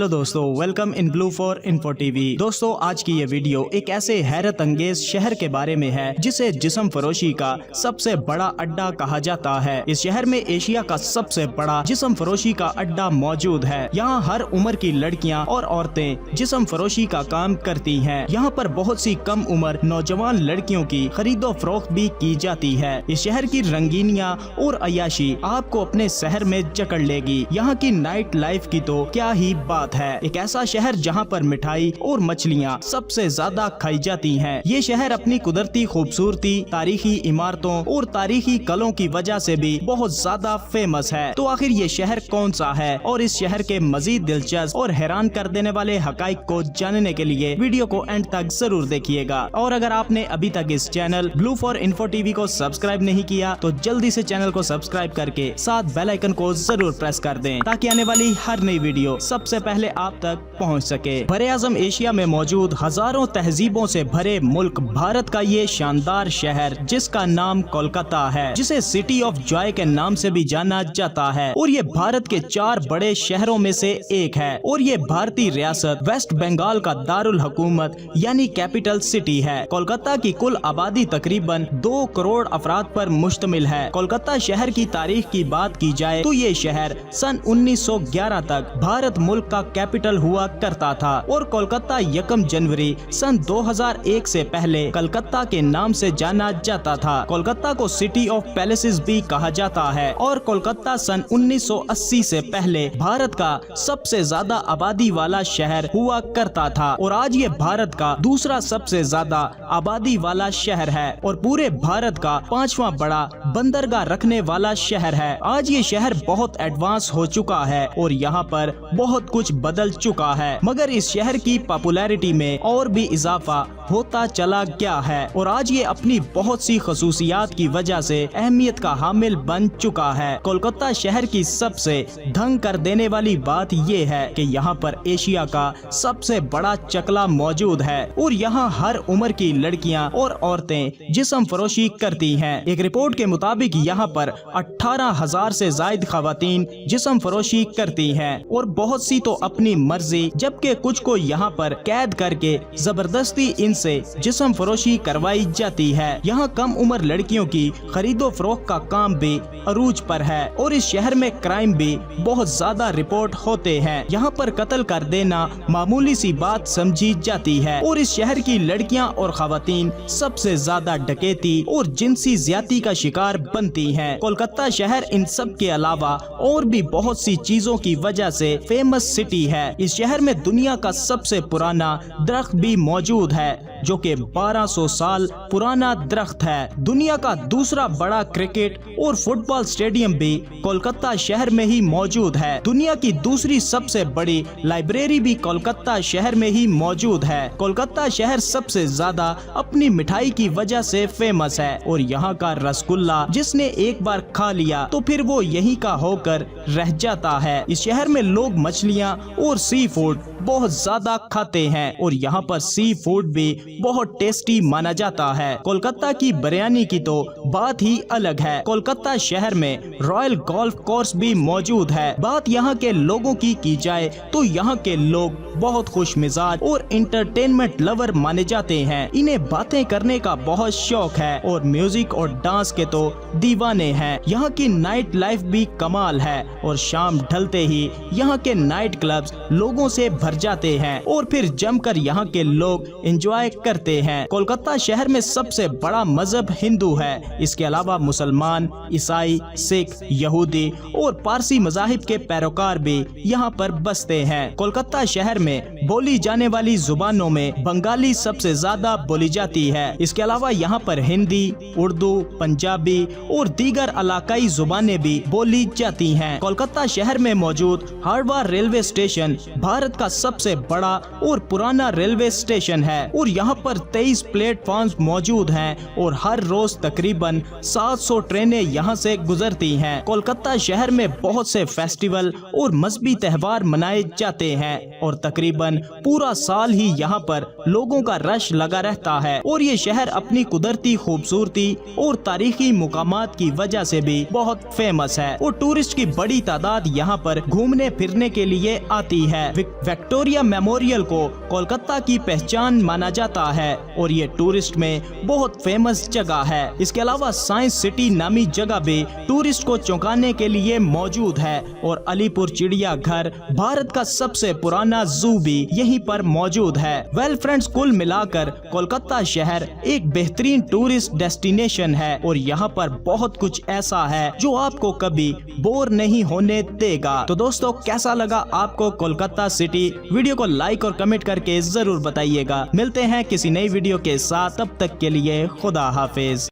Hello दोस्तों, welcome in blue for info TV. दोस्तों, आज की ये वीडियो एक ऐसे हैरत अंगेज शहर के बारे में है जिसे जिस्म फरोशी का सबसे बड़ा अड्डा कहा जाता है। इस शहर में एशिया का सबसे बड़ा जिस्म फरोशी का अड्डा मौजूद है। यहाँ हर उम्र की लड़कियाँ और औरतें जिस्म फरोशी का काम करती हैं। यहाँ पर बहुत सी कम उम्र नौजवान लड़कियों की खरीदो फरोख्त भी की जाती है। इस शहर की रंगीनियाँ और अय्याशी आपको अपने शहर में जकड़ लेगी। यहाँ की नाइट लाइफ की तो क्या ही बात है। एक ऐसा शहर जहाँ पर मिठाई और मछलियाँ सबसे ज्यादा खाई जाती हैं। ये शहर अपनी कुदरती खूबसूरती, तारीखी इमारतों और तारीखी कलों की वजह से भी बहुत ज्यादा फेमस है। तो आखिर ये शहर कौन सा है और इस शहर के मजीद दिलचस्प और हैरान कर देने वाले हकाइक को जानने के लिए वीडियो को एंड तक जरूर देखिएगा। और अगर आपने अभी तक इस channel blue for info TV को सब्सक्राइब नहीं किया तो जल्दी से चैनल को सब्सक्राइब करके साथ बेल आइकन को जरूर प्रेस कर दें ताकि आने वाली हर नई वीडियो सबसे पहले आप तक पहुंच सके। बड़े आजम एशिया में मौजूद हजारों तहजीबों से भरे मुल्क भारत का ये शानदार शहर जिसका नाम कोलकाता है, जिसे सिटी ऑफ जॉय के नाम से भी जाना जाता है, और ये भारत के 4 बड़े शहरों में से एक है। और ये भारतीय रियासत वेस्ट बंगाल का दारुल हुकूमत यानी कैपिटल सिटी है। कोलकाता की कुल आबादी तकरीबन 2 करोड़ अफराद पर मुश्तमिल है। कोलकाता शहर की तारीख की बात की जाए तो ये शहर सन 1911 तक भारत मुल्क का कैपिटल हुआ करता था और कोलकाता 1 जनवरी सन 2001 से पहले कलकत्ता के नाम से जाना जाता था। कोलकाता को सिटी ऑफ पैलेसेस भी कहा जाता है और कोलकाता सन 1980 से पहले भारत का सबसे ज्यादा आबादी वाला शहर हुआ करता था और आज ये भारत का दूसरा सबसे ज्यादा आबादी वाला शहर है और पूरे भारत का 5वां बड़ा बंदरगाह रखने वाला शहर है। आज ये शहर बहुत एडवांस हो चुका है और यहाँ पर बहुत कुछ बदल चुका है, मगर इस शहर की पॉपुलैरिटी में और भी इजाफा होता चला गया है और आज ये अपनी बहुत सी खसूसियात की वजह से अहमियत का हामिल बन चुका है। कोलकाता शहर की सबसे दंग कर देने वाली बात ये है कि यहाँ पर एशिया का सबसे बड़ा चकला मौजूद है और यहाँ हर उम्र की लड़कियाँ और औरतें जिस्म फरोशी करती हैं। एक रिपोर्ट के मुताबिक यहाँ पर 18,000 से ज्यादा खवातीन जिस्म फरोशी करती हैं और बहुत सी तो अपनी मर्जी, जबकि कुछ को यहाँ पर कैद करके जबरदस्ती इनसे जिस्म फरोशी करवाई जाती है। यहाँ कम उम्र लड़कियों की खरीदो फरोख्त का काम भी अरूज पर है और इस शहर में क्राइम भी बहुत ज्यादा रिपोर्ट होते हैं। यहाँ पर कत्ल कर देना मामूली सी बात समझी जाती है और इस शहर की लड़कियाँ और खवातीन सबसे ज्यादा डकैती और जिनसी ज्यादती का शिकार बनती हैं। कोलकाता शहर इन सब के अलावा और भी बहुत सी चीजों की वजह से फेमस सिटी है। इस शहर में दुनिया का सबसे पुराना दरख्त भी मौजूद है जो कि 1200 साल पुराना दरख्त है। दुनिया का दूसरा बड़ा क्रिकेट और फुटबॉल स्टेडियम भी कोलकाता शहर में ही मौजूद है। दुनिया की दूसरी सबसे बड़ी लाइब्रेरी भी कोलकाता शहर में ही मौजूद है। कोलकाता शहर सबसे ज्यादा अपनी मिठाई की वजह से फेमस है और यहाँ का रसगुल्ला जिसने एक बार खा लिया तो फिर वो यहीं का होकर रह जाता है। इस शहर में लोग मछलियाँ और सी फूड बहुत ज्यादा खाते हैं और यहाँ पर सी फूड भी बहुत टेस्टी माना जाता है। कोलकाता की बिरयानी की तो बात ही अलग है। कोलकाता शहर में रॉयल गोल्फ कोर्स भी मौजूद है। बात यहाँ के लोगों की जाए तो यहाँ के लोग बहुत खुश मिजाज और इंटरटेनमेंट लवर माने जाते हैं। इन्हें बातें करने का बहुत शौक है और म्यूजिक और डांस के तो दीवाने हैं। यहाँ की नाइट लाइफ भी कमाल है और शाम ढलते ही यहाँ के नाइट क्लब्स लोगों से भर जाते हैं और फिर जमकर यहाँ के लोग एंजॉय करते हैं। कोलकाता शहर में सबसे बड़ा मजहब हिंदू है। इसके अलावा मुसलमान, ईसाई, सिख, यहूदी और पारसी मजाहिब के पैरोकार भी यहाँ पर बसते हैं। कोलकाता शहर में बोली जाने वाली जुबानों में बंगाली सबसे ज्यादा बोली जाती है। इसके अलावा यहाँ पर हिंदी, उर्दू, पंजाबी और दीगर इलाकाई जुबानें भी बोली जाती हैं। कोलकाता शहर में मौजूद हावड़ा रेलवे स्टेशन भारत का सबसे बड़ा और पुराना रेलवे स्टेशन है और यहाँ पर 23 प्लेटफॉर्म्स मौजूद हैं और हर रोज तकरीबन 700 ट्रेनें यहाँ से गुजरती हैं। कोलकाता शहर में बहुत से फेस्टिवल और मजहबी त्योहार मनाए जाते हैं और तकरीबन पूरा साल ही यहाँ पर लोगों का रश लगा रहता है और ये शहर अपनी कुदरती खूबसूरती और तारीखी मुकामात की वजह से भी बहुत फेमस है और टूरिस्ट की बड़ी तादाद यहाँ पर घूमने फिरने के लिए आती है। विक्टोरिया मेमोरियल को कोलकाता की पहचान माना जाता है और ये टूरिस्ट में बहुत फेमस जगह है। इसके अलावा साइंस सिटी नामी जगह भी टूरिस्ट को चौंकाने के लिए मौजूद है और अलीपुर चिड़िया घर भारत का सबसे पुराना जू भी यहीं पर मौजूद है। वेल फ्रेंड्स, कुल मिलाकर कोलकाता शहर एक बेहतरीन टूरिस्ट डेस्टिनेशन है और यहाँ पर बहुत कुछ ऐसा है जो आपको कभी बोर नहीं होने देगा। तो दोस्तों, कैसा लगा आपको कोलकाता सिटी? वीडियो को लाइक और कमेंट करके जरूर बताइएगा। मिलते हैं किसी नई वीडियो के साथ, तब तक के लिए खुदा हाफिज।